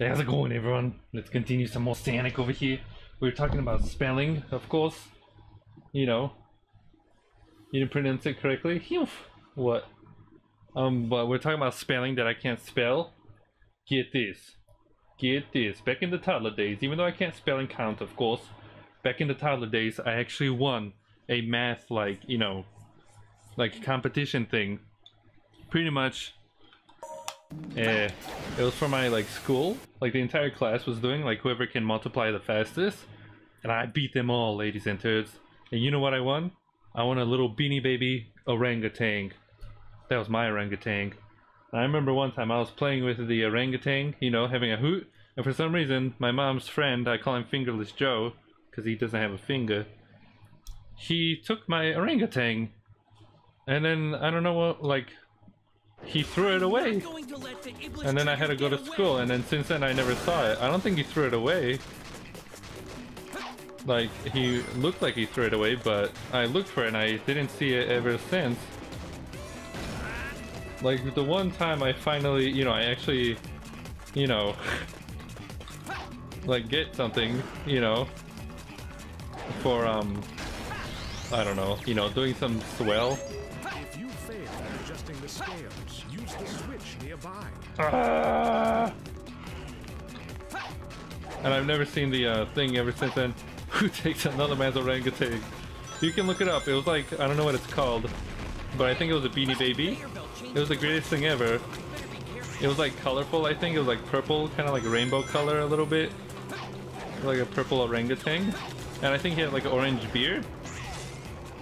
Hey, how's it going, everyone? Let's continue some more Sonic over here. We were talking about spelling, of course. You know, you didn't pronounce it correctly. Phew. What? But we're talking about spelling that I can't spell. Get this. Get this. Back in the toddler days, even though I can't spell and count, of course, back in the toddler days, I actually won a math, like competition thing. Pretty much. It was for my school, the entire class was doing whoever can multiply the fastest, and I beat them all, ladies and turds. And you know what I won? I won a little beanie baby orangutan. That was my orangutan. And I remember one time I was playing with the orangutan, you know, having a hoot, and for some reason my mom's friend, I call him Fingerless Joe because he doesn't have a finger, he took my orangutan, and then I don't know what, he threw it away, and then I had to go to school, and then since then I never saw it. I don't think he threw it away. He looked like he threw it away, but I looked for it and I didn't see it ever since. The one time I finally, you know, I actually, you know, get something, you know, for, I don't know, you know, doing some swell. If you fail adjusting the scales, use the switch nearby. And I've never seen the thing ever since then. Who takes another man's orangutan? You can look it up. It was I don't know what it's called, but I think it was a Beanie Baby. It was the greatest thing ever. It was colorful, I think. It was purple, kind of rainbow color a little bit. Like a purple orangutan. And I think he had an orange beard.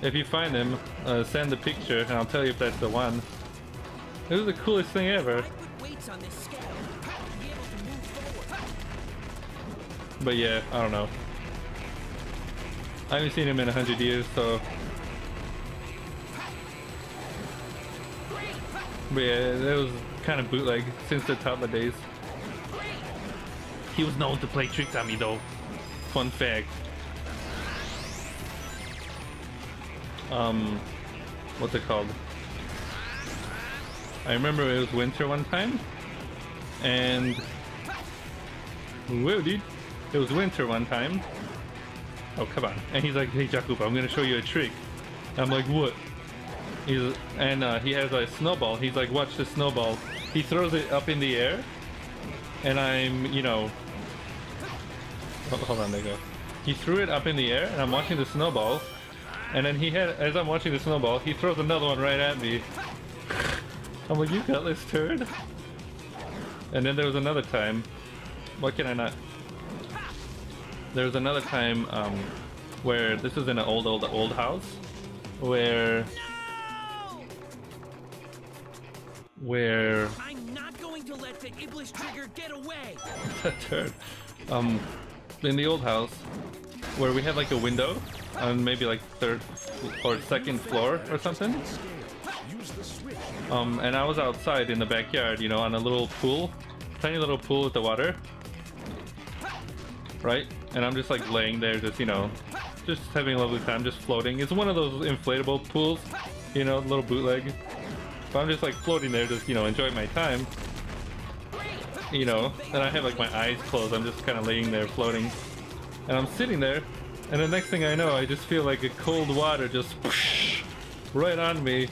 If you find him, send a picture and I'll tell you if that's the one. It was the coolest thing ever. But yeah, I don't know. I haven't seen him in 100 years, so... But yeah, that was kind of bootleg since the toddler days. He was known to play tricks on me though. Fun fact. What's it called? I remember it was winter one time, and whoa, dude, it was winter one time. Oh, come on! And he's like, "Hey, Jacob, I'm gonna show you a trick." I'm like, "What?" He has a snowball. He's like, "Watch the snowball." He throws it up in the air, and I'm, you know, hold on, there you go. He threw it up in the air, and I'm watching the snowball. And then as I'm watching the snowball, he throws another one right at me. I'm like, "You gutless turd." And then there was another time. Why can I not? There was another time where this was in an old house where I'm not going to let the Iblis trigger get away. That turd. In the old house where we had a window on maybe third or second floor or something. And I was outside in the backyard, you know, on a little pool, tiny little pool with the water, right? And I'm just laying there, just, you know, just having a lovely time, just floating. It's one of those inflatable pools, you know, little bootleg. But I'm just floating there, just, you know, enjoying my time. You know, and I have my eyes closed. I'm just kind of laying there floating, and I'm sitting there, and the next thing I know, I just feel a cold water just whoosh, right on me.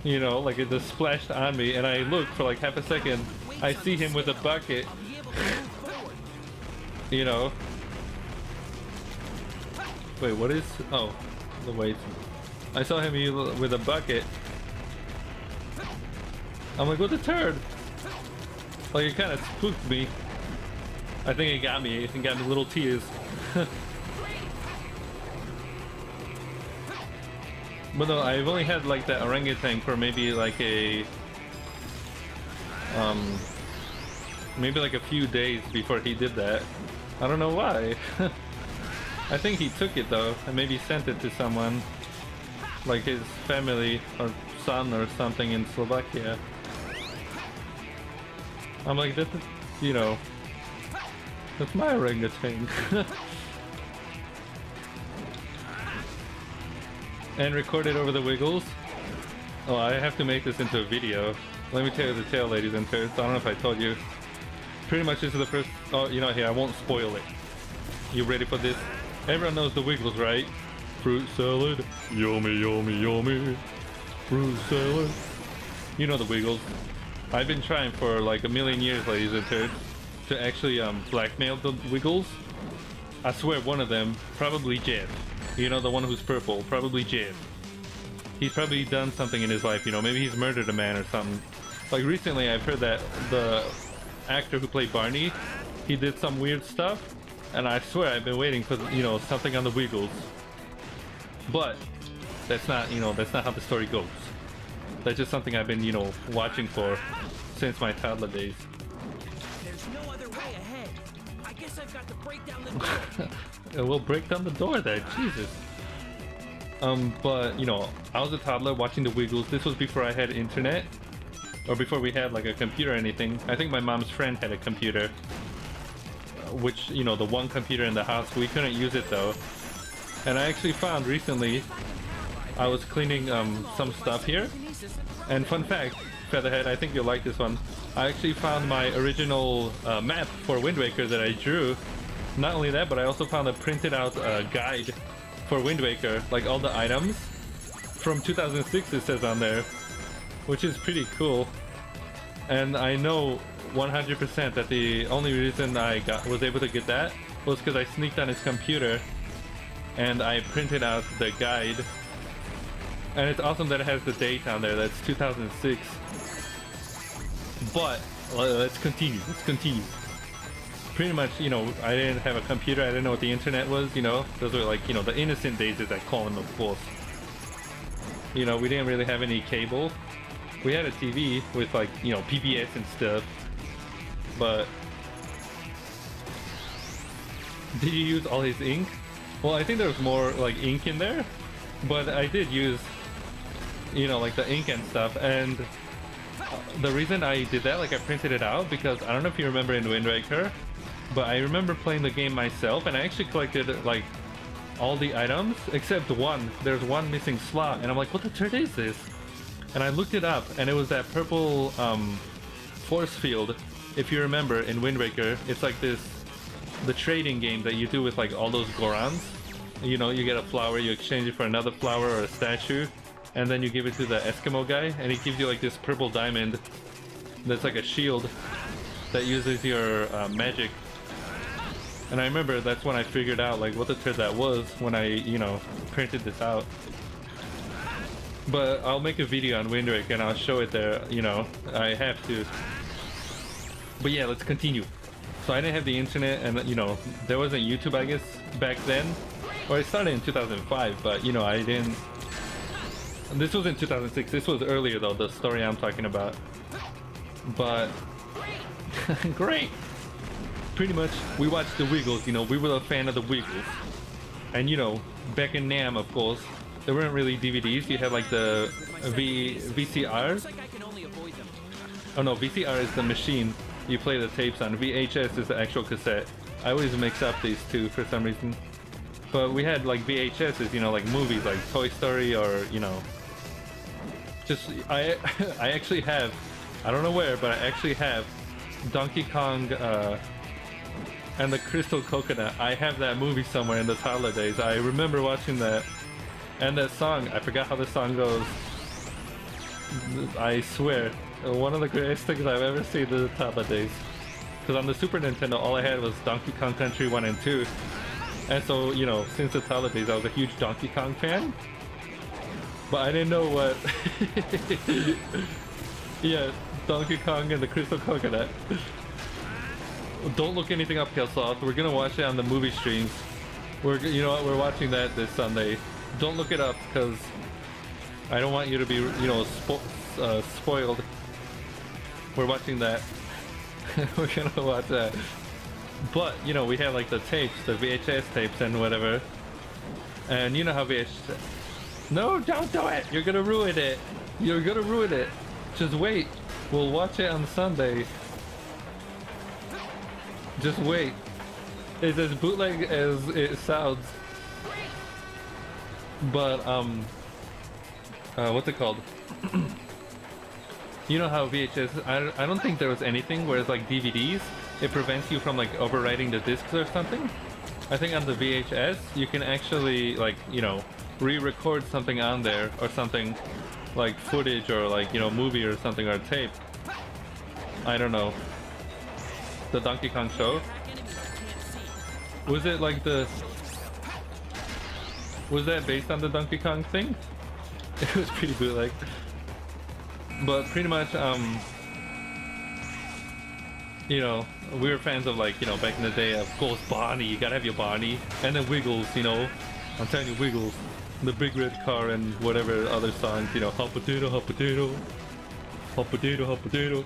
You know, it just splashed on me, and I look for half a second. I see him with a bucket. You know. Wait, what is? Oh, the weights. I saw him with a bucket. I'm like, what a turd! It kind of spooked me. I think it got me. It got me little tears. But no, I've only had that orangutan for maybe maybe a few days before he did that. I don't know why. I think he took it though, and maybe sent it to someone, his family or son or something in Slovakia. I'm like, that's, you know, that's my orangutan. And recorded over the Wiggles. Oh, I have to make this into a video. Let me tell you the tale, ladies and turds. I don't know if I told you. pretty much this is the first. Oh, you know, here I won't spoil it. You ready for this? Everyone knows the Wiggles, right? Fruit salad, yummy, yummy, yummy. Fruit salad. You know the Wiggles. I've been trying for like a million years, ladies and turds, to actually blackmail the Wiggles. I swear one of them, probably Jeff. You know, the one who's purple, probably Jeff. He's probably done something in his life, you know, maybe he's murdered a man or something. Like recently I've heard that the actor who played Barney, he did some weird stuff, and I swear I've been waiting for, you know, something on the Wiggles. But that's not, you know, that's not how the story goes. That's just something I've been, you know, watching for since my toddler days. There's no other way ahead. I guess I've got to break down the door. We'll break down the door there, Jesus. But, you know, I was a toddler watching the Wiggles. This was before I had internet. Or before we had, like, a computer or anything. I think my mom's friend had a computer. Which, you know, the one computer in the house. We couldn't use it, though. And I actually found recently, I was cleaning some stuff here. And fun fact, Featherhead, I think you'll like this one. I actually found my original map for Wind Waker that I drew. Not only that, but I also found a printed out guide for Wind Waker, like all the items. From 2006 it says on there, which is pretty cool. And I know 100% that the only reason I was able to get that was because I sneaked on his computer and I printed out the guide. And it's awesome that it has the date on there, that's 2006. But, let's continue. Pretty much, you know, I didn't have a computer, I didn't know what the internet was, you know. Those were like, you know, the innocent days as I call them, of course. You know, we didn't really have any cable. We had a TV with like, you know, PBS and stuff. But... did you use all his ink? Well, I think there was more like ink in there. But I did use, you know, like the ink and stuff. And the reason I did that, like I printed it out, because I don't know if you remember in Wind Waker, but I remember playing the game myself and I actually collected like all the items except one. There's one missing slot and I'm like, what the turd is this? And I looked it up and it was that purple force field. If you remember in Wind Waker, it's like this, the trading game that you do with like all those Gorons. You know, you get a flower, you exchange it for another flower or a statue, and then you give it to the Eskimo guy, and he gives you like this purple diamond that's like a shield that uses your magic. And I remember that's when I figured out like what the turd that was when I, you know, printed this out. But I'll make a video on Wind Waker and I'll show it there, you know, I have to. But yeah, let's continue. So I didn't have the internet and, you know, there wasn't YouTube, I guess, back then. Or it started in 2005, but, you know, I didn't... This was in 2006. This was earlier, though, the story I'm talking about. But... great! Pretty much, we watched the Wiggles, you know, we were a fan of the Wiggles. And, you know, back in NAMM, of course, there weren't really DVDs. You had, like, the VCRs. Oh, no, VCR is the machine you play the tapes on. VHS is the actual cassette. I always mix up these two for some reason. But we had like VHSs, you know, like movies like Toy Story or, you know, just, I actually have, I don't know where, but I actually have Donkey Kong and the Crystal Coconut. I have that movie somewhere in the toddler days. I remember watching that. And that song, I forgot how the song goes. I swear, one of the greatest things I've ever seen in the toddler days. Because on the Super Nintendo, all I had was Donkey Kong Country 1 and 2. And so, you know, since the toddler days, I was a huge Donkey Kong fan. But I didn't know what... yeah, Donkey Kong and the Crystal Coconut. Don't look anything up, Kelsoft. We're gonna watch it on the movie streams. You know what, we're watching that this Sunday. Don't look it up, because I don't want you to be, you know, spoiled. We're watching that. We're gonna watch that. But, you know, we had like the tapes, the VHS tapes and whatever. And you know how VHS... No, don't do it! You're gonna ruin it! You're gonna ruin it! Just wait. We'll watch it on Sunday. Just wait. It's as bootleg as it sounds. But, what's it called? You know how VHS, I don't think there was anything, whereas like DVDs, it prevents you from like overwriting the discs or something. I think on the VHS, you can actually like, you know, re-record something on there or something like footage or like, you know, movie or something or tape. I don't know. The Donkey Kong show? Was it like the... Was that based on the Donkey Kong thing? It was pretty bootleg. But pretty much, you know, we were fans of like, you know, back in the day, of course, Barney, you gotta have your Barney. And then Wiggles, you know, I'm telling you, Wiggles. The Big Red Car and whatever other songs, you know, hot potato, hot potato. Hot potato, hot potato.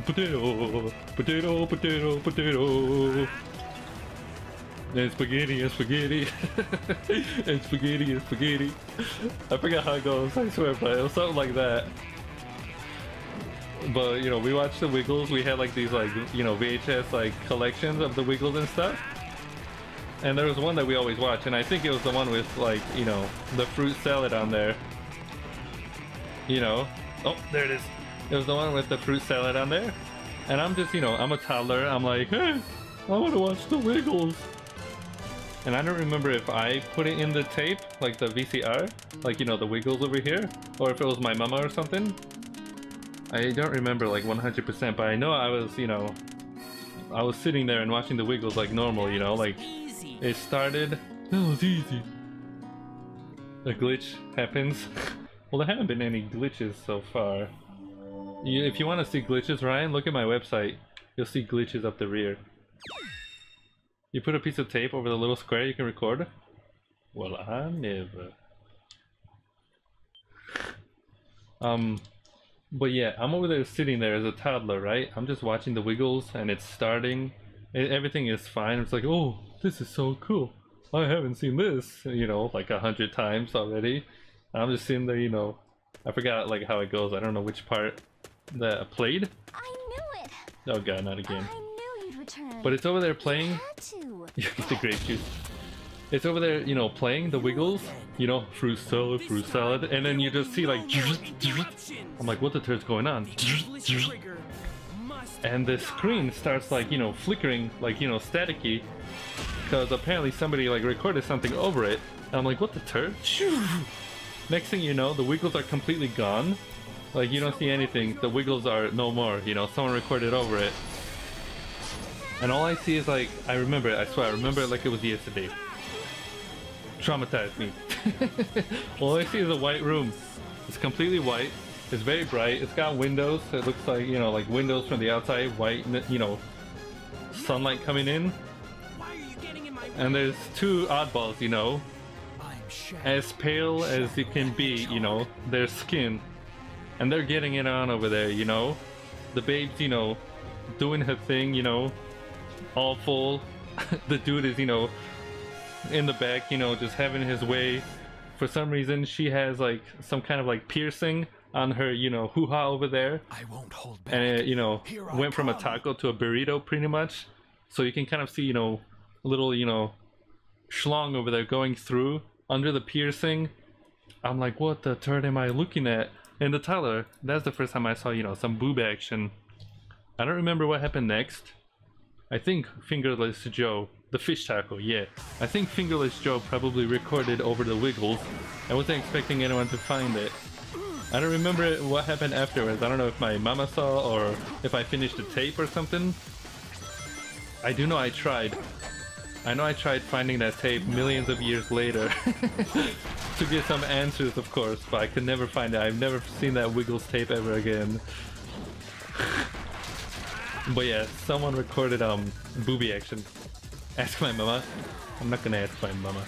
Potato, potato, potato, potato. And spaghetti and spaghetti. And spaghetti and spaghetti. I forgot how it goes, I swear, but it was something like that. But, you know, we watched the Wiggles. We had like these like, you know, VHS like collections of the Wiggles and stuff. And there was one that we always watch, and I think it was the one with like, you know, the fruit salad on there. You know. Oh, there it is. It was the one with the fruit salad on there. And I'm just, you know, I'm a toddler. I'm like, hey, I want to watch the Wiggles. And I don't remember if I put it in the tape, like the VCR, like, you know, the Wiggles over here, or if it was my mama or something. I don't remember like 100%, but I know I was, you know, I was sitting there and watching the Wiggles like normal, you know, like it started. That was easy. A glitch happens. Well, there haven't been any glitches so far. If you want to see glitches, Ryan, look at my website. You'll see glitches up the rear. You put a piece of tape over the little square you can record? Well, I never. But yeah, I'm over there sitting there as a toddler, right? I'm just watching the Wiggles and it's starting. Everything is fine. It's like, oh, this is so cool. I haven't seen this, you know, like 100 times already. I'm just sitting there, you know. I forgot like how it goes. I don't know which part that I played. I knew it. Oh god, not again. I knew you'd return. But it's over there playing. Had to. The grape juice. It's over there, you know, playing the Wiggles, you know, fruit salad, and then you just see like, I'm like, what the turd's going on? And the screen starts like, you know, flickering, like, you know, staticky, because apparently somebody like recorded something over it. And I'm like, what the turd? Next thing you know, the Wiggles are completely gone. Like, you don't see anything. The Wiggles are no more, you know, someone recorded over it. And all I see is like, I remember it, I swear, I remember it like it was yesterday. Traumatized me. All I see is a white room. It's completely white. It's very bright. It's got windows. It looks like, you know, like windows from the outside, white, you know, sunlight coming in. And there's two oddballs, you know, as pale as it can be, you know, their skin. And they're getting it on over there, you know. The babe's, you know, doing her thing, you know, all full. The dude is, you know, in the back, you know, just having his way. For some reason, she has like some kind of like piercing on her, you know, hoo-ha over there. I won't hold back. And it, you know, went from a taco to a burrito pretty much. So you can kind of see, you know, a little, you know, schlong over there going through under the piercing. I'm like, what the turd am I looking at? And the toddler, that's the first time I saw, you know, some boob action. I don't remember what happened next. I think Fingerless Joe, the fish taco, yeah. I think Fingerless Joe probably recorded over the Wiggles. I wasn't expecting anyone to find it. I don't remember what happened afterwards. I don't know if my mama saw or if I finished the tape or something. I do know I tried. I know I tried finding that tape millions of years later to get some answers, of course, but I could never find it. I've never seen that Wiggles tape ever again. But yeah, someone recorded booby action. Ask my mama. I'm not gonna ask my mama.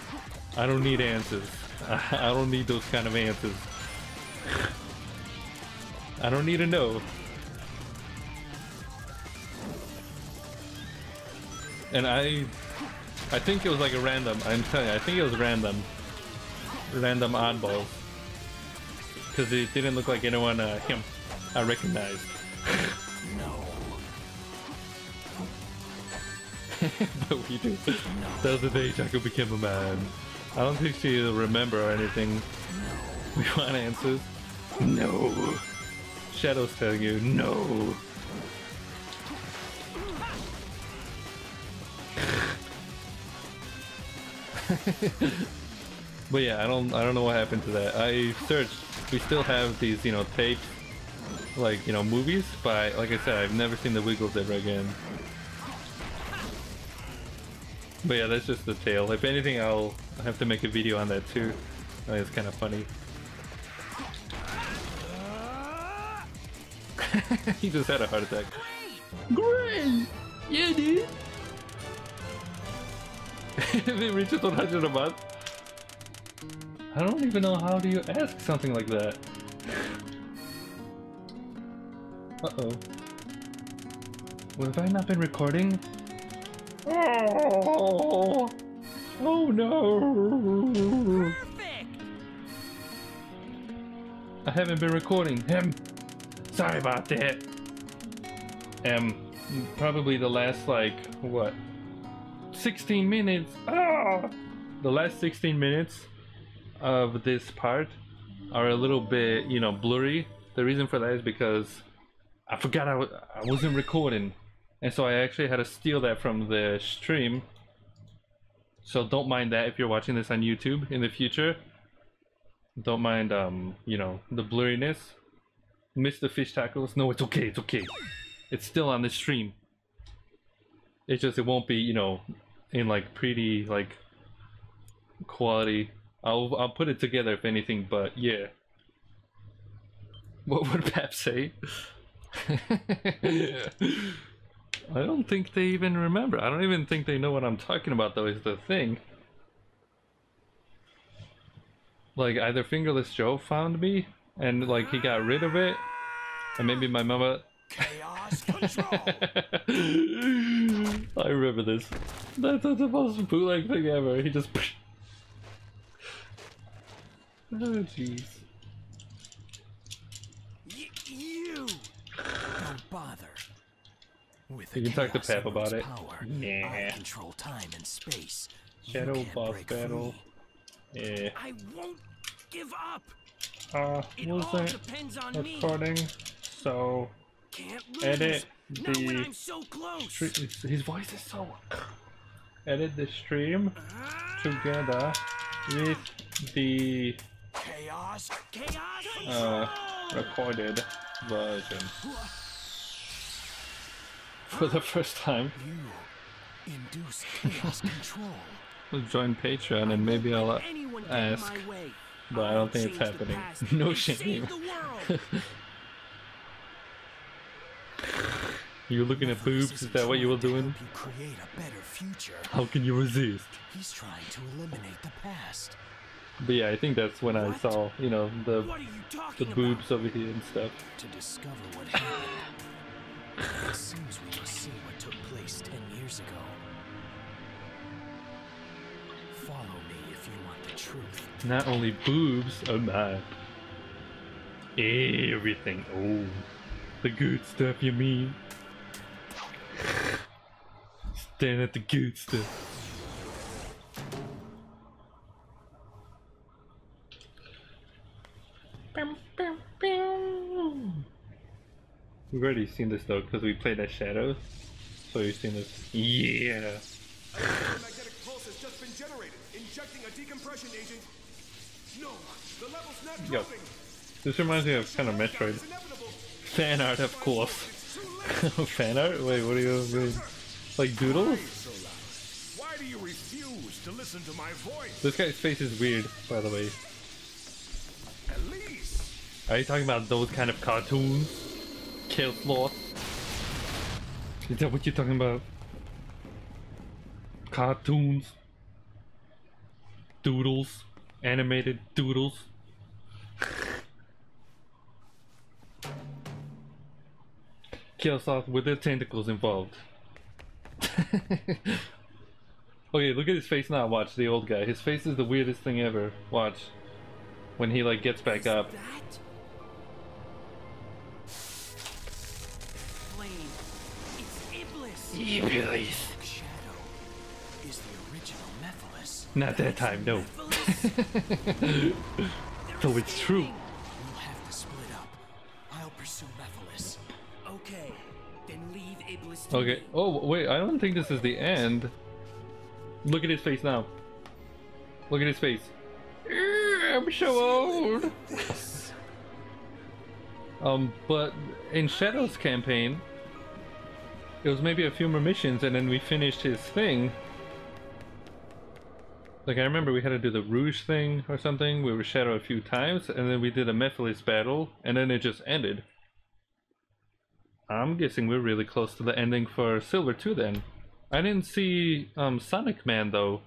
I don't need answers. I don't need those kind of answers. I don't need to know. And I think it was like a random, I'm telling you, I think it was random oddballs. Because it didn't look like anyone I recognized. No. But we do. That was the day Jaco became a man. I don't think she'll remember or anything. We want answers. No. Shadow's telling you no. But yeah, I don't know what happened to that. I searched. We still have these, you know, tapes, like, you know, movies, but like I said, I've never seen the Wiggles ever again. But yeah, that's just the tale. If anything, I'll have to make a video on that too. I think it's kind of funny. He just had a heart attack. Great! Yeah, dude! They reach 100 a month. I don't even know how do you ask something like that. Uh-oh. Well, have I not been recording? Oh, oh no! Perfect. I haven't been recording. Sorry about that. Probably the last, like, what? 16 minutes. Ah! The last 16 minutes of this part are a little bit, you know, blurry. The reason for that is because I forgot I wasn't recording, and so I actually had to steal that from the stream. So don't mind that if you're watching this on YouTube in the future. Don't mind, you know, the blurriness. Miss the fish tackles? No, it's okay, it's okay. It's still on the stream. It's just, it won't be, you know, in like pretty, like, quality. I'll put it together if anything, but yeah. What would Pap say? I don't think they even remember. I don't even think they know what I'm talking about, though, is the thing. Like, either Fingerless Joe found me, and like he got rid of it, and maybe my mama... Chaos control. I remember this. That's the most bootleg thing ever. He just... Oh, jeez. You don't bother. With You can talk to Pep about it. Power, Yeah. I control time and space. Shadow You can't boss break battle. free. Yeah. I won't give up. It Wasn't all depends on me. recording, so Can't lose. edit Not when the I'm so close. his voice is so... Edit the stream together with the Chaos. Chaos. recorded version for the first time. You induce chaos control. We'll join Patreon and maybe I'll Anyone get ask, my way. but I don't think it's Change the happening. past No and shame. save the world. You looking at boobs? Is that what you were doing? You create a better future. How can you resist? He's trying to eliminate the past. But yeah, I think that's when I What? saw, you know, the What are you talking boobs over here and stuff. To discover what happened. It seems we must see what took place 10 years ago. Follow me if you want the truth. Not only boobs, oh my. Everything. Oh, the good stuff, you mean? Stand at the good stuff. We've already seen this though, because we played as Shadows. So you've seen this. Yeah! Magnetic pulse has just been generated, injecting a decompression agent. No, the level's not Yo. dropping. This reminds me of kind of Metroid. It's inevitable. Fan art, of course. It's too late. Fan art? Wait, what do you mean? Like doodles? Why do you refuse to listen to my voice? This guy's face is weird, by the way. Elise, Are you talking about those kind of cartoons? Kill Sloth? Is that what you're talking about? Cartoons? Doodles? Animated doodles? Kill Sloth with the tentacles involved. Okay, look at his face now. Watch the old guy. His face is the weirdest thing ever. Watch. When he like gets back up. That? Flame. It's Iblis. Iblis. Shadow is the original Mephiles. Not that time, no. Iblis. So it's true. We'll have to split up. I'll pursue shapeless to Okay. me. Oh wait, I don't think this is the end. Look at his face now. Look at his face. I'm so old. But in Shadow's campaign, it was maybe a few more missions and then we finished his thing. Like I remember we had to do the Rouge thing or something. We were Shadow a few times and then we did a Mephiles battle and then it just ended. I'm guessing we're really close to the ending for Silver too then. I didn't see Sonic Man though.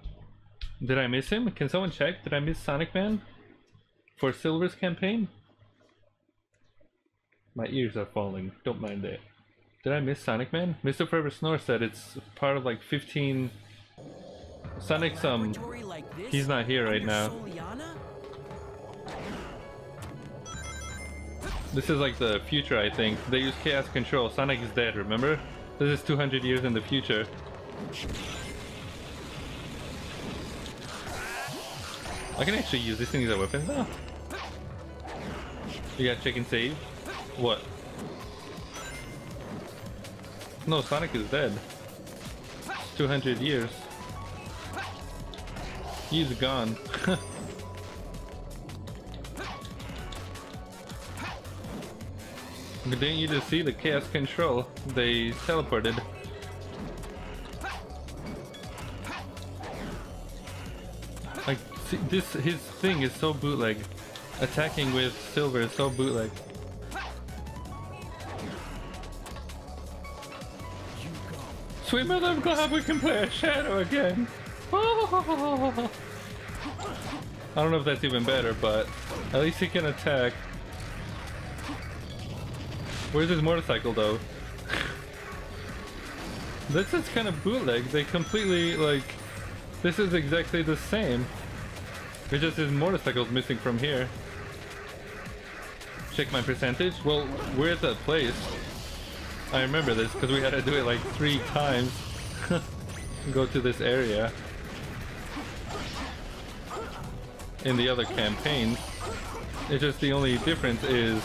Did I miss him? Can someone check? Did I miss Sonic Man for Silver's campaign? My ears are falling. Don't mind it. Did I miss Sonic Man? Mr. Forever Snore said it's part of like 15... Sonic's Laboratory like this he's not here right under now. Soliana? This is like the future, I think. They use chaos control. Sonic is dead, remember? This is 200 years in the future. I can actually use these things as weapons now. You got check and save? What? No, Sonic is dead. 200 years. He's gone. But didn't you just see the chaos control? They teleported. Like, see, his thing is so bootleg. Attacking with Silver is so bootleg. Sweet mother of God, we can play a Shadow again. I don't know if that's even better, but at least he can attack. Where's his motorcycle though? This is kind of bootleg. They completely, like, this is exactly the same. It's just his motorcycle's missing from here. Check my percentage. Well, we're at that place. I remember this because we had to do it like 3 times. Go to this area. In the other campaigns. It's just the only difference is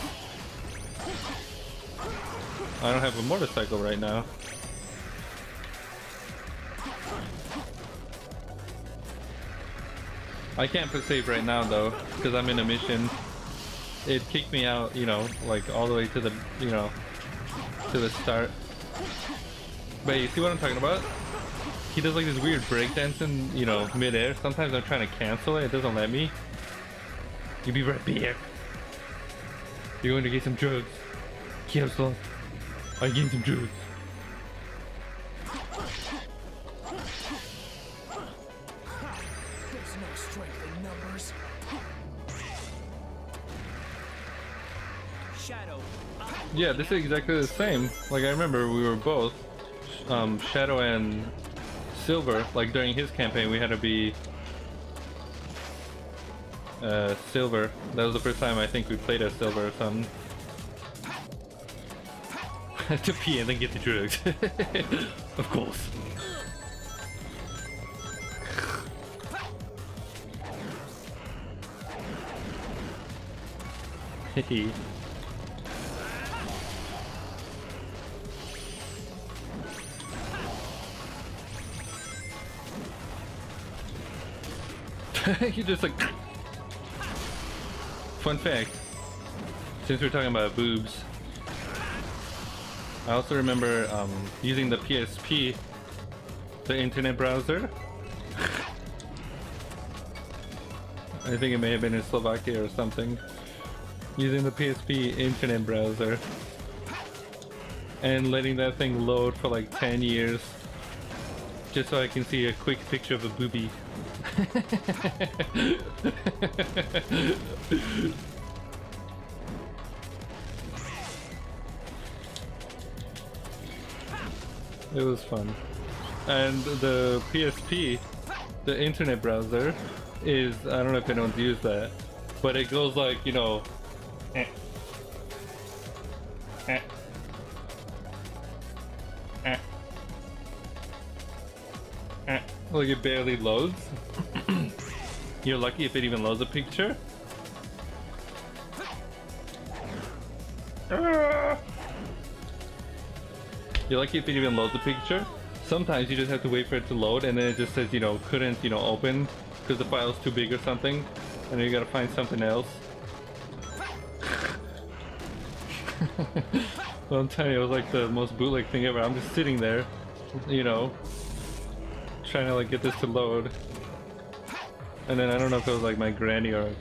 I don't have a motorcycle right now. I can't put save right now though, because I'm in a mission. It kicked me out, you know, like all the way to the, you know, to the start. But you see what I'm talking about? He does like this weird breakdance in, you know, mid-air. Sometimes I'm trying to cancel it, it doesn't let me. You be right back. You're going to get some drugs. Cancel. I get some drugs. There's no strength in numbers. Shadow. Yeah, this is exactly the same. Like I remember we were both Shadow and Silver. Like during his campaign we had to be Silver. That was the first time I think we played as Silver or something. To pee and then get the drugs. Of course. Hehe. You just like. Fun fact, since we're talking about boobs, I also remember using the PSP, the internet browser. I think it may have been in Slovakia or something. Using the PSP internet browser and letting that thing load for like 10 years just so I can see a quick picture of a boobie. It was fun. And the PSP, the internet browser, is, I don't know if anyone's used that, but it goes like, you know, like it barely loads. You're lucky if it even loads a picture. You're lucky if it even loads the picture. Sometimes you just have to wait for it to load, and then it just says, you know, couldn't, you know, open because the file's too big or something, and then you gotta find something else. Well, I'm telling you, it was like the most bootleg thing ever. I'm just sitting there, you know, trying to like get this to load, and then I don't know if it was like my granny or a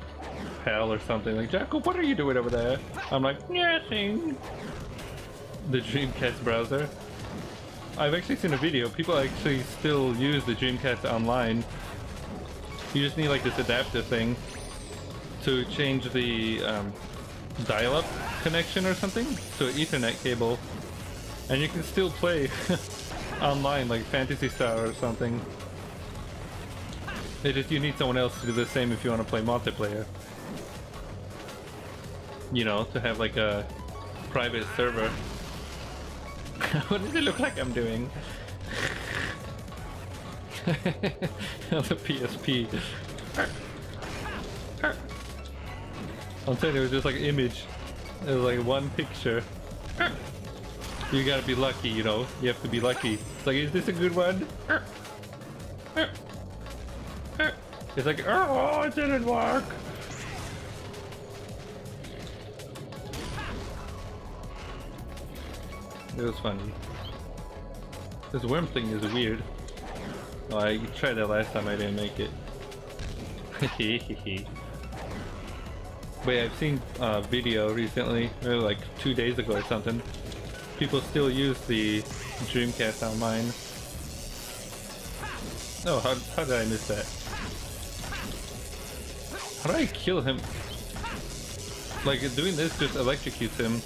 pal or something, like, Jacob, what are you doing over there? I'm like, nothing. The Dreamcast browser. I've actually seen a video. People actually still use the Dreamcast online. You just need like this adapter thing to change the dial-up connection or something to an Ethernet cable, and you can still play online like Fantasy Star or something. It just, you need someone else to do the same if you want to play multiplayer. You know, to have like a private server. What does it look like I'm doing? On the PSP. I'm saying it was just like an image. It was like one picture. You gotta be lucky, you know? You have to be lucky. It's like, is this a good one? It's like, oh, it didn't work! It was funny. This worm thing is weird. Oh, I tried that last time, I didn't make it. But yeah, I've seen a video recently, or like 2 days ago or something. People still use the Dreamcast online. Oh, how did I miss that? How do I kill him? Like, doing this just electrocutes him.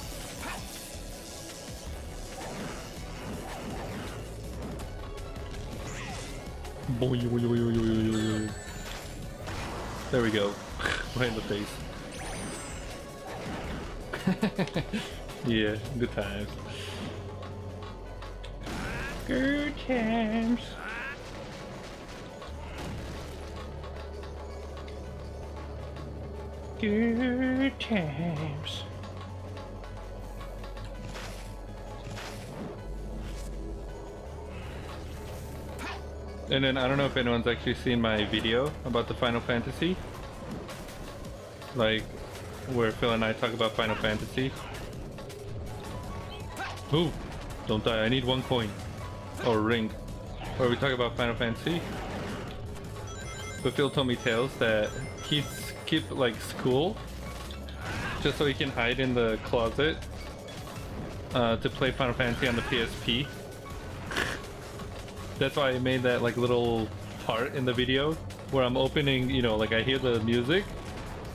There we go. Right in the face. Yeah, good times. Good times. Good times. And then I don't know if anyone's actually seen my video about the Final Fantasy. Like, where Phil and I talk about Final Fantasy. Ooh, don't die, I need 1 coin. Or ring. Where we talk about Final Fantasy. But Phil told me tales that he skipped like school just so he can hide in the closet to play Final Fantasy on the PSP. That's why I made that like little part in the video where I'm opening, you know, like I hear the music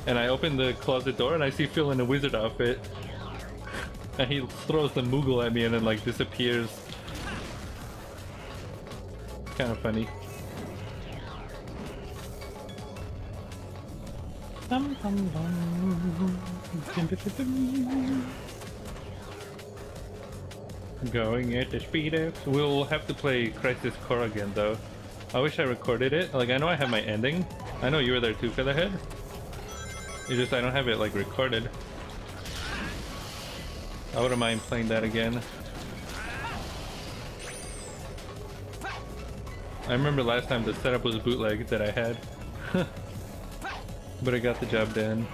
and I open the closet door and I see Phil in a wizard outfit and he throws the Moogle at me and then like disappears. Kind of funny. Going at the speed of... We'll have to play Crisis Core again though. I wish I recorded it. Like, I know I have my ending. I know you were there too, Featherhead. It's just I don't have it like recorded. I wouldn't mind playing that again. I remember last time the setup was bootleg that I had. But I got the job done.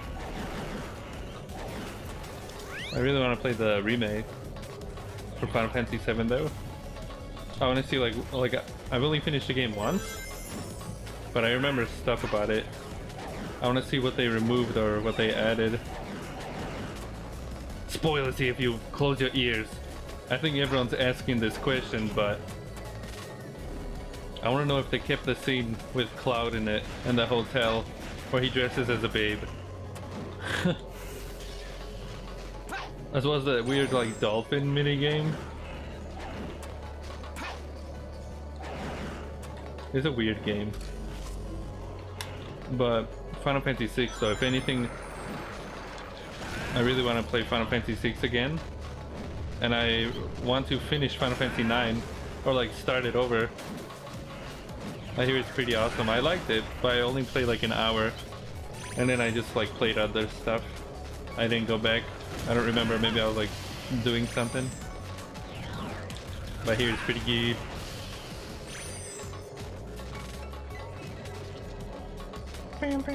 I really want to play the remake for Final Fantasy VII though. I want to see like I've only finished the game once, but I remember stuff about it. I want to see what they removed or what they added. Spoilers if you close your ears. I think everyone's asking this question, but I want to know if they kept the scene with Cloud in it in the hotel where he dresses as a babe. As well as that weird like dolphin minigame. It's a weird game. But Final Fantasy VI, so if anything, I really want to play Final Fantasy VI again. And I want to finish Final Fantasy IX, or like start it over. I hear it's pretty awesome. I liked it, but I only played like an hour. And then I just like played other stuff. I didn't go back. I don't remember, maybe I was like doing something. but here it's pretty good. And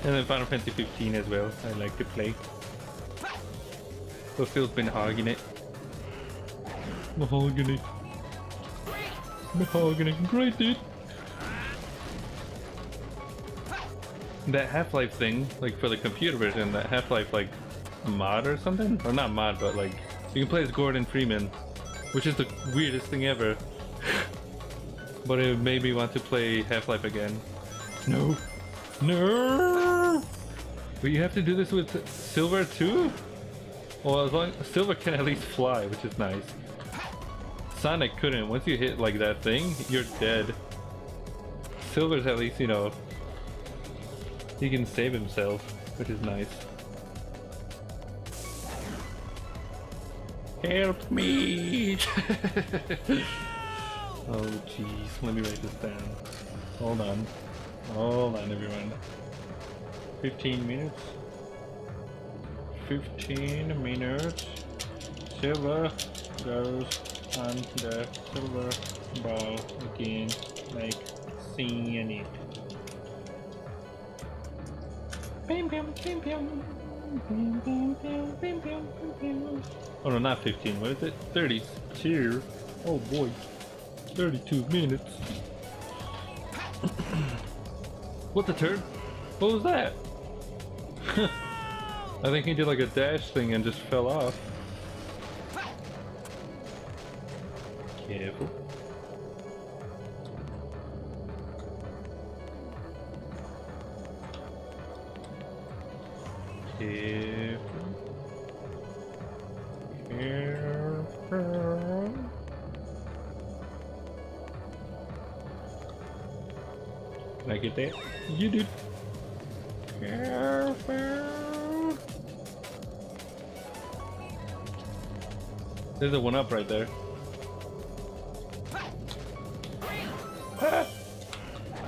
then Final Fantasy 15 as well, I like to play. But Phil's been hogging it. Mahogany. Mahogany, great dude! That Half-Life thing, like for the computer version, that Half-Life like mod or something? Or not mod, but like you can play as Gordon Freeman, which is the weirdest thing ever. But it made me want to play Half-Life again. No! No! But you have to do this with Silver too? Well, as long as Silver can at least fly, which is nice. Sonic couldn't. Once you hit like that thing, you're dead. Silver's at least, you know, he can save himself, which is nice. Help me! Oh jeez, let me write this down. Hold on. Hold on everyone. 15 minutes. 15 minutes. Silver goes on the silver ball again, like seeing it. Bam, bam, bam, bam. Bam, bam, bam, bam, bam, bam. Oh no, not 15. What is it? 32. Oh boy. 32 minutes. What the turd? What was that? I think he did like a dash thing and just fell off. Careful. Careful. Careful. Can I get that? You did. Careful. There's a 1-up right there. Ah!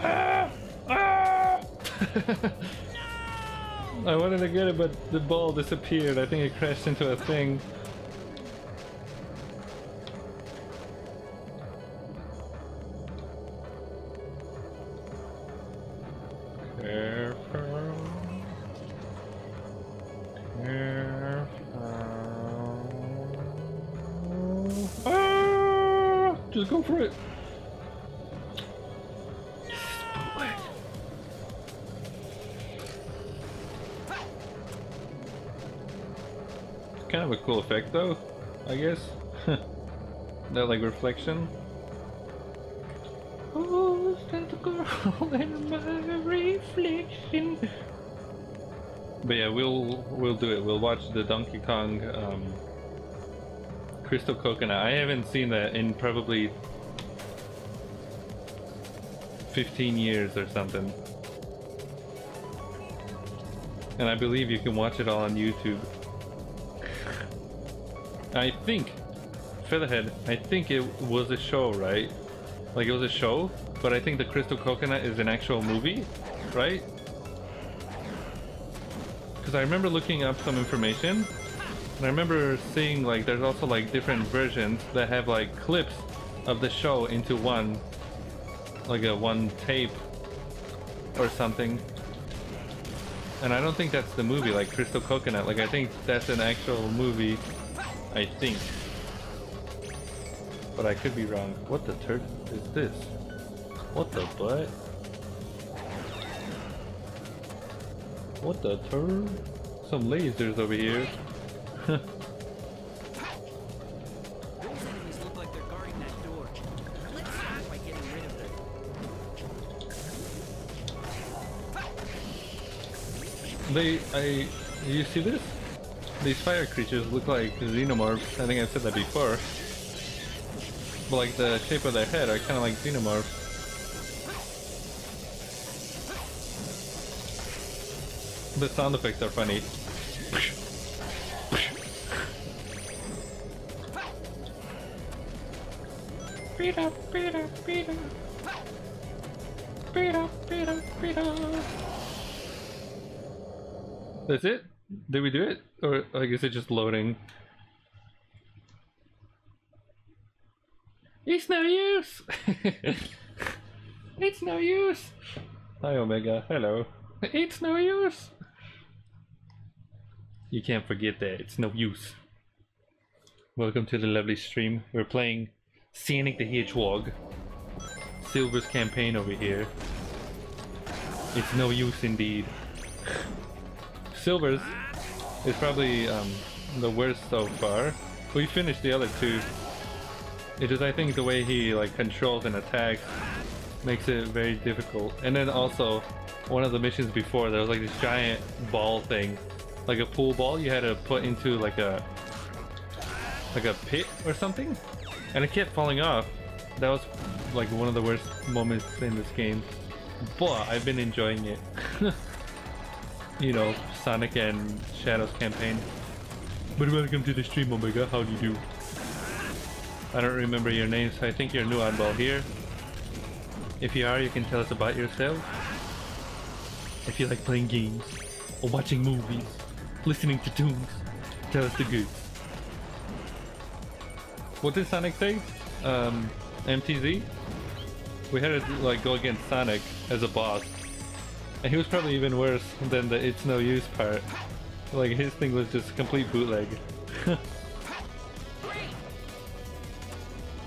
Ah! Ah! I wanted to get it, but the ball disappeared. I think it crashed into a thing. Careful. Careful. Ah! Just go for it. Kind of a cool effect though, I guess. That like reflection. Oh, that's a girl in my reflection. But yeah, we'll do it. We'll watch the Donkey Kong Crystal Coconut. I haven't seen that in probably 15 years or something. And I believe you can watch it all on YouTube. I think, Featherhead, I think it was a show, right? Like it was a show, but I think the Crystal Coconut is an actual movie, right? Because I remember looking up some information, and I remember seeing like there's also like different versions that have like clips of the show into one, like a one tape or something. And I don't think that's the movie, like Crystal Coconut. Like I think that's an actual movie. I think. But I could be wrong. What the turd is this? What the butt? What the turd? Some lasers over here. Those enemies look like they're guarding that door. Let's start by getting rid of them. You see this? These fire creatures look like xenomorphs. I think I've said that before. But like the shape of their head are kind of like xenomorphs. The sound effects are funny. Beat up, beat up, beat up. Beat up, beat up, beat up. That's it? Did we do it? Or like is it just loading? It's no use! It's no use! Hi Omega, hello. It's no use! You can't forget that, it's no use. Welcome to the lovely stream. We're playing Sonic the Hedgehog. Silver's campaign over here. It's no use indeed. Silver's is probably the worst so far. We finished the other two. It is, I think, the way he like controls and attacks makes it very difficult. And then also, one of the missions before, there was like this giant ball thing, like a pool ball you had to put into like a pit or something, and it kept falling off. That was like one of the worst moments in this game, but I've been enjoying it. You know, Sonic and Shadow's campaign. But welcome to the stream, Omega. How do you do? I don't remember your names. I think you're new oddball here. If you are, you can tell us about yourself. If you like playing games, or watching movies, listening to tunes, tell us the goods. What did Sonic say? MTZ? We had to like go against Sonic as a boss. And he was probably even worse than the it's no use part. Like his thing was just complete bootleg.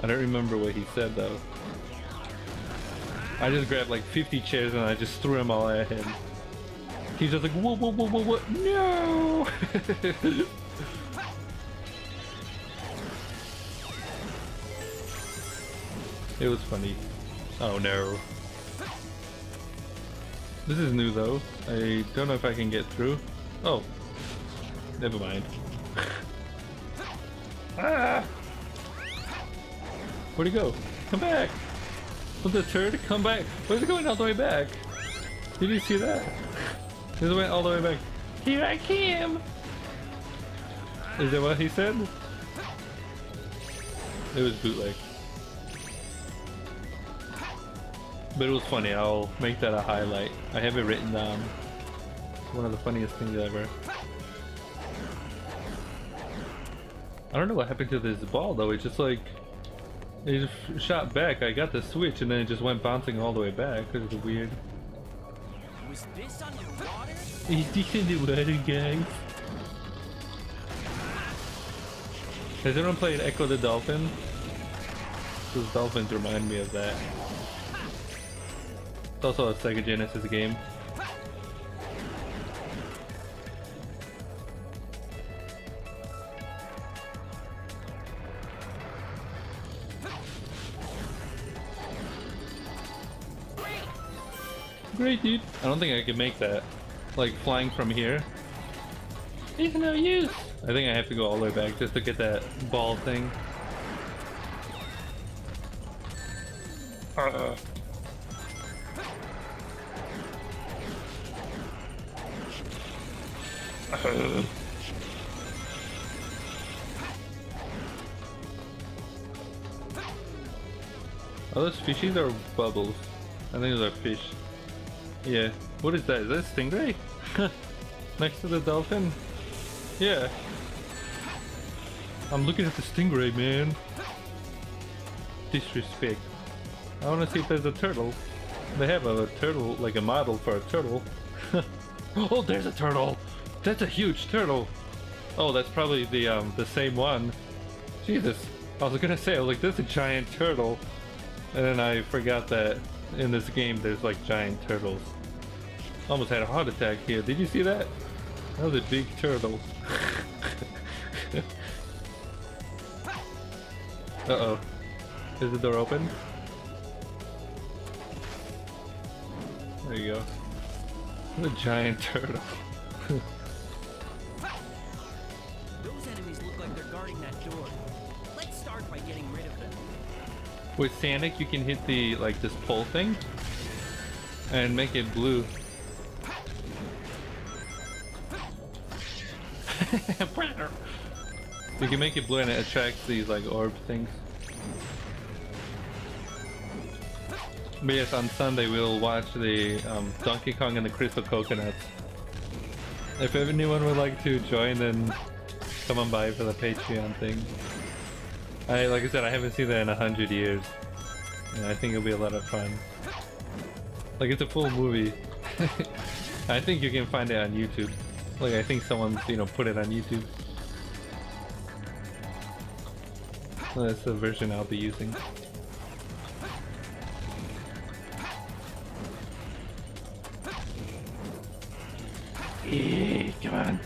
I don't remember what he said though. I just grabbed like 50 chairs and I just threw them all at him. He's just like, whoa, whoa, whoa, whoa, whoa, no! It was funny. Oh no. This is new though. I don't know if I can get through. Oh. Never mind. Ah! Where'd he go? Come back! Was the turd? Come back! Where's it going all the way back? Did you see that? It went all the way back. Here I come! Is that what he said? It was bootleg. But it was funny. I'll make that a highlight. I have it written down. One of the funniest things ever. I don't know what happened to this ball though. It's just like it just shot back. I got the switch and then it just went bouncing all the way back. It was weird. Was this underwater? Is this underwater, guys? Has anyone played Echo the Dolphin? Those dolphins remind me of that. It's also a Sega Genesis game. Great, dude. I don't think I can make that. Like flying from here. It's no use. I think I have to go all the way back just to get that ball thing. Are those fishies or bubbles? I think those are fish. Yeah. What is that? Is that a stingray? Next to the dolphin? Yeah. I'm looking at the stingray, man. Disrespect. I want to see if there's a turtle. They have a turtle, like a model for a turtle. Oh, there's a turtle! That's a huge turtle! Oh, that's probably the same one. Jesus. I was gonna say, I was like, that's a giant turtle. And then I forgot that in this game there's like giant turtles. Almost had a heart attack here. Did you see that? That was a big turtle. Uh-oh. Is the door open? There you go. What a giant turtle. Those enemies look like they're guarding that door. Let's start by getting rid of them. With Sonic, you can hit the, like, this pole thing and make it blue. You can make it blue and it attracts these, like, orb things. But yes, on Sunday we'll watch the Donkey Kong and the Crystal Coconuts. If anyone would like to join, then come on by for the Patreon thing. Like I said, I haven't seen that in 100 years. And I think it'll be a lot of fun. Like, it's a full movie. I think you can find it on YouTube. Like, I think someone's, you know, put it on YouTube. Well, that's the version I'll be using. Hey, come on.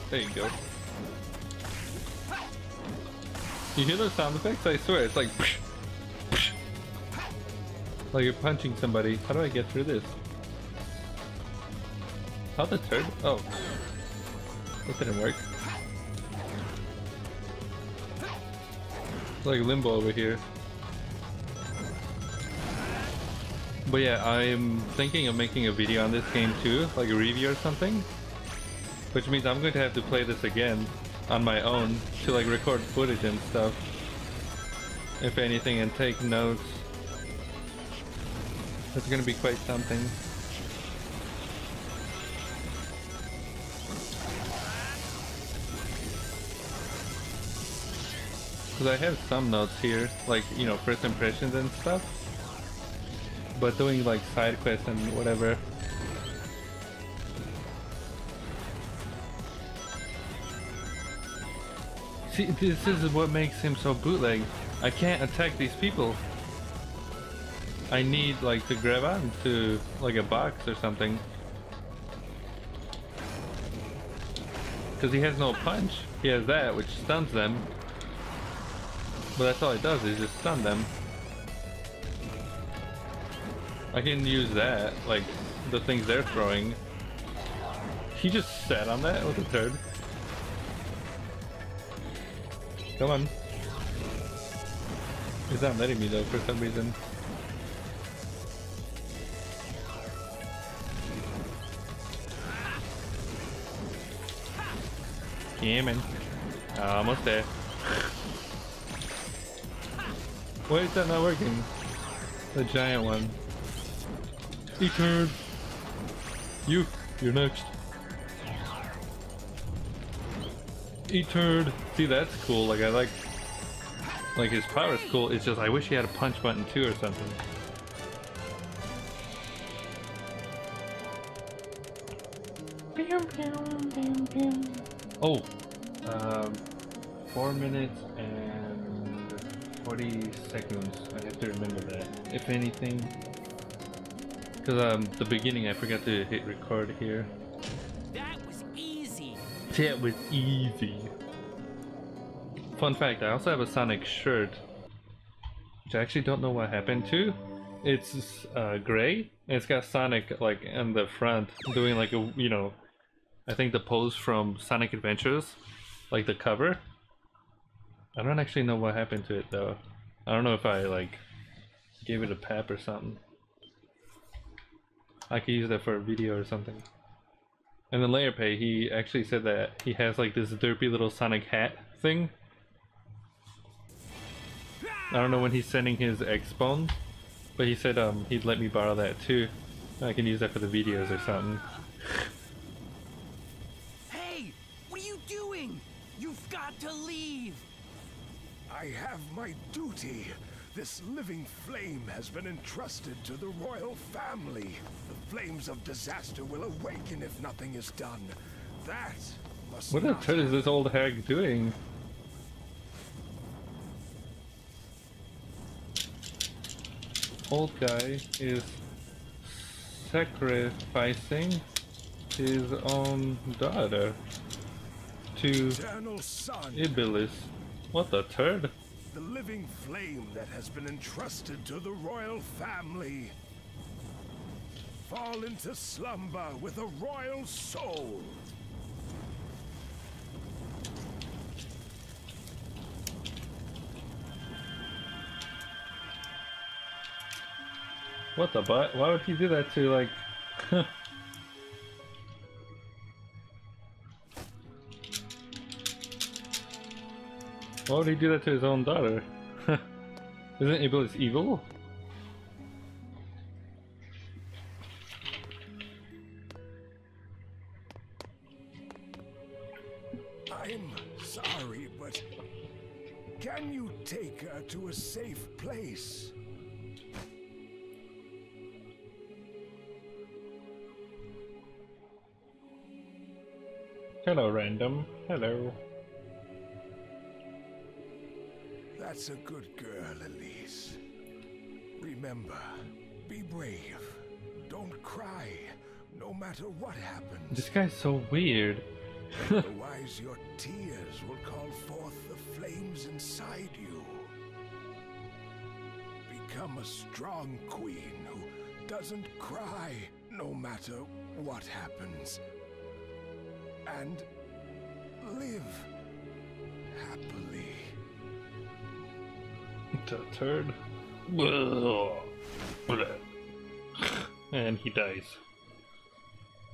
There you go. You hear those sound effects? I swear, it's like psh, psh. Like you're punching somebody. How do I get through this? How the turd? Oh. That didn't work. It's like limbo over here. But yeah, I'm thinking of making a video on this game too, like a review or something. Which means I'm going to have to play this again on my own to like record footage and stuff. If anything, and take notes. It's gonna be quite something. Because I have some notes here, like, you know, first impressions and stuff. But doing like side quests and whatever. See, this is what makes him so bootleg. I can't attack these people. I need like to grab onto like a box or something. Because he has no punch. He has that, which stuns them. But that's all it does, is just stun them. I can use that, like the things they're throwing. He just sat on that? What a turd. Come on. He's not letting me though for some reason. Yeah, man. Almost there. Why is that not working? The giant one. He turned. You're next. E-turd. See, that's cool. Like, I like his power is cool. It's just I wish he had a punch button too or something. Oh, 4 minutes and 40 seconds. I have to remember that. If anything, because the beginning I forgot to hit record here. That was easy. That was easy. Fun fact, I also have a Sonic shirt, which I actually don't know what happened to. It's gray, and it's got Sonic like in the front doing like a, you know, I think the pose from Sonic Adventures, like the cover. I don't actually know what happened to it though. I don't know if I like gave it a pap or something. I could use that for a video or something. And then Layer Pay, he actually said that he has like this derpy little Sonic hat thing. I don't know when he's sending his X-Bone, but he said he'd let me borrow that too. I can use that for the videos or something. Hey, what are you doing? You've got to leave. I have my duty. This living flame has been entrusted to the royal family. The flames of disaster will awaken if nothing is done. That must What the not turd is this old hag doing? Old guy is sacrificing his own daughter to eternal sun. Elise. What the turd? The living flame that has been entrusted to the royal family. Fall into slumber with a royal soul. What the butt? Why would he do that to like... Why would he do that to his own daughter? Isn't Elise evil? I'm sorry, but can you take her to a safe place? Hello, random. Hello. That's a good girl, Elise. Remember, be brave. Don't cry, no matter what happens. This guy's so weird. Otherwise, your tears will call forth the flames inside you. Become a strong queen who doesn't cry, no matter what happens. And live happily. The turd. And he dies.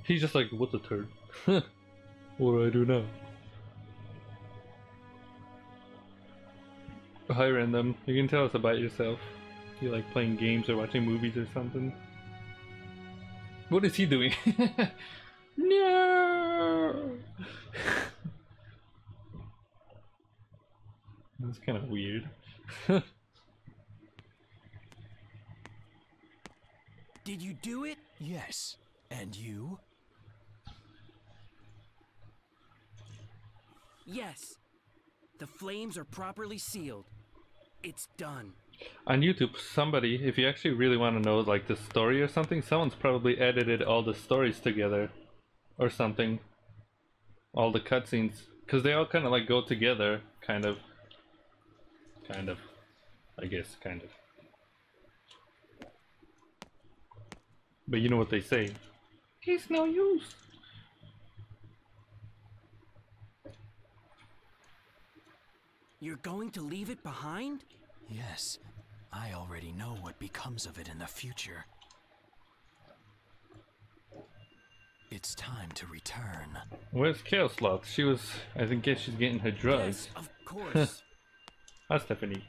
He's just like, what the turd? What do I do now? Hi random, you can tell us about yourself. You like playing games or watching movies or something? What is he doing? No! That's kind of weird. Did you do it? Yes. And you? Yes. The flames are properly sealed. It's done. On YouTube, somebody, if you actually really want to know like the story or something, someone's probably edited all the stories together or something. All the cutscenes, because they all kind of like go together, kind of. I guess, kind of. But you know what they say. It's no use. You're going to leave it behind? Yes. I already know what becomes of it in the future. It's time to return. Where's Chaos Sloth? She was, I think, guess she's getting her drugs. Yes, of course. Hi, Stephanie.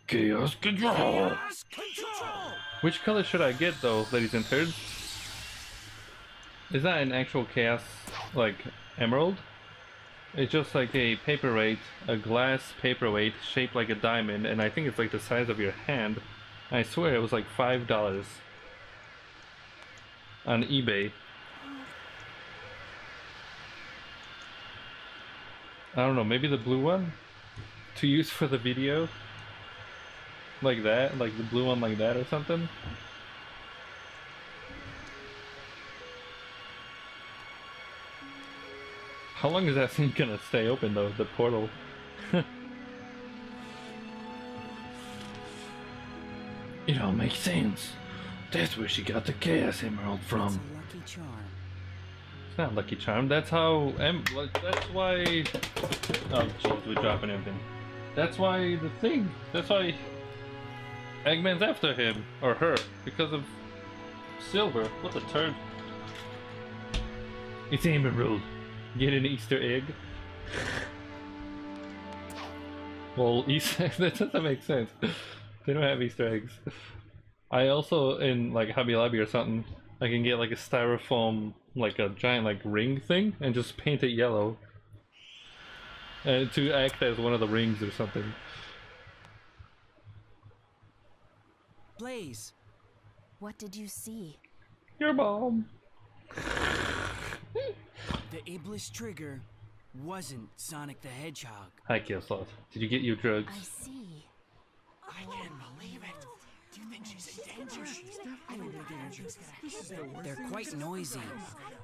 Chaos Control! Chaos Control! Which color should I get though, ladies and turds? Is that an actual Chaos, like, emerald? It's just like a paperweight, a glass paperweight shaped like a diamond, and I think it's like the size of your hand. I swear it was like $5 on eBay. I don't know, maybe the blue one? To use for the video? Like that? Like the blue one like that or something? How long is that thing gonna stay open though, the portal? It all makes sense. That's where she got the Chaos Emerald It's from. a lucky charm. It's not Lucky Charm, that's how... that's why... Oh jeez, we're dropping everything. That's why the thing... That's why... Eggman's after him, or her, because of silver. What the turd? It's Emerald. Get an Easter egg. Well, Easter that doesn't make sense. They don't have Easter eggs. I also, in like Hobby Lobby or something, I can get like a styrofoam, like a giant like ring thing, and just paint it yellow. To act as one of the rings or something. Blaze. What did you see? Your mom. The Iblis trigger wasn't Sonic the Hedgehog. Hi, Killslot. Did you get your drugs? I see. I can't believe it. Do you think she's in danger? They're quite noisy.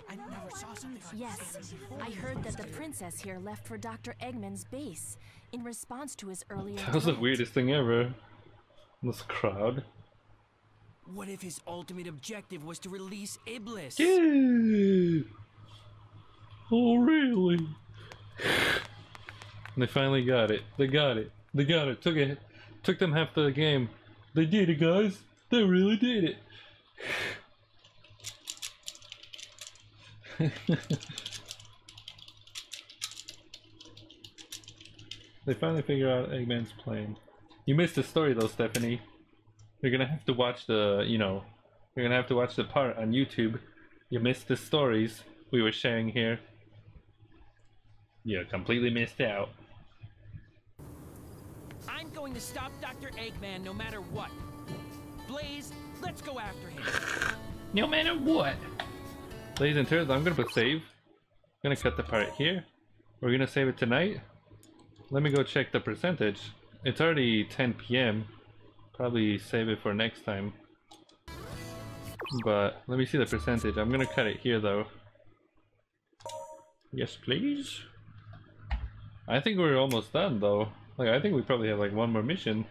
I never saw something like Yes, I heard that the princess here left for Dr. Eggman's base in response to his earlier That was the threat. weirdest thing ever. This crowd. What if his ultimate objective was to release Iblis? Yeah. Oh, really? They finally got it. They got it. They got it. Took them half the game. They did it, guys. They really did it. They finally figure out Eggman's plan. You missed the story though, Stephanie. You're gonna have to watch the, you're gonna have to watch the part on YouTube. You missed the stories we were sharing here. You completely missed out. I'm going to stop Dr. Eggman no matter what. Blaze, let's go after him. No matter what. Ladies and turds, I'm gonna put save. I'm gonna cut the part here. We're gonna save it tonight. Let me go check the percentage. It's already 10 p.m. Probably save it for next time. But let me see the percentage. I'm gonna cut it here though. Yes, please. I think we're almost done though. Like, I think we probably have like one more mission.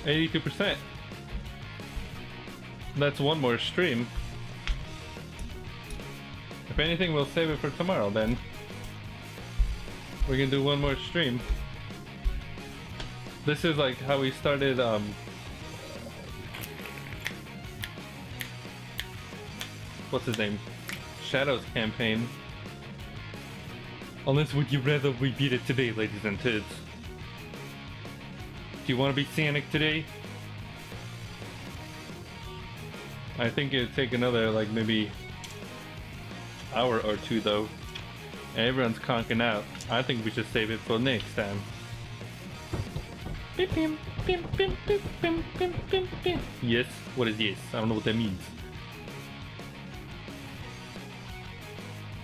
82%. That's one more stream. If anything, we'll save it for tomorrow then. We're gonna do one more stream. This is like how we started what's his name? Shadow's campaign. Unless would you rather we beat it today, ladies and kids? Do you want to be Sonic today? I think it'd take another like maybe hour or two though. Everyone's conking out. I think we should save it for next time. Yes? What is yes? I don't know what that means.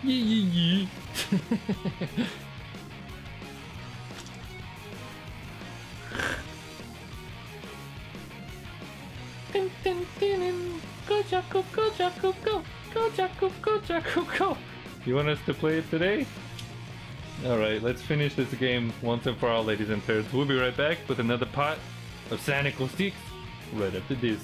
Yeah. Go Jaco, go Jaco, go! Go Jaco, go Jaco, go! You want us to play it today? Alright, let's finish this game once and for all, ladies and turds. We'll be right back with another pot of Sonic 06 right after this.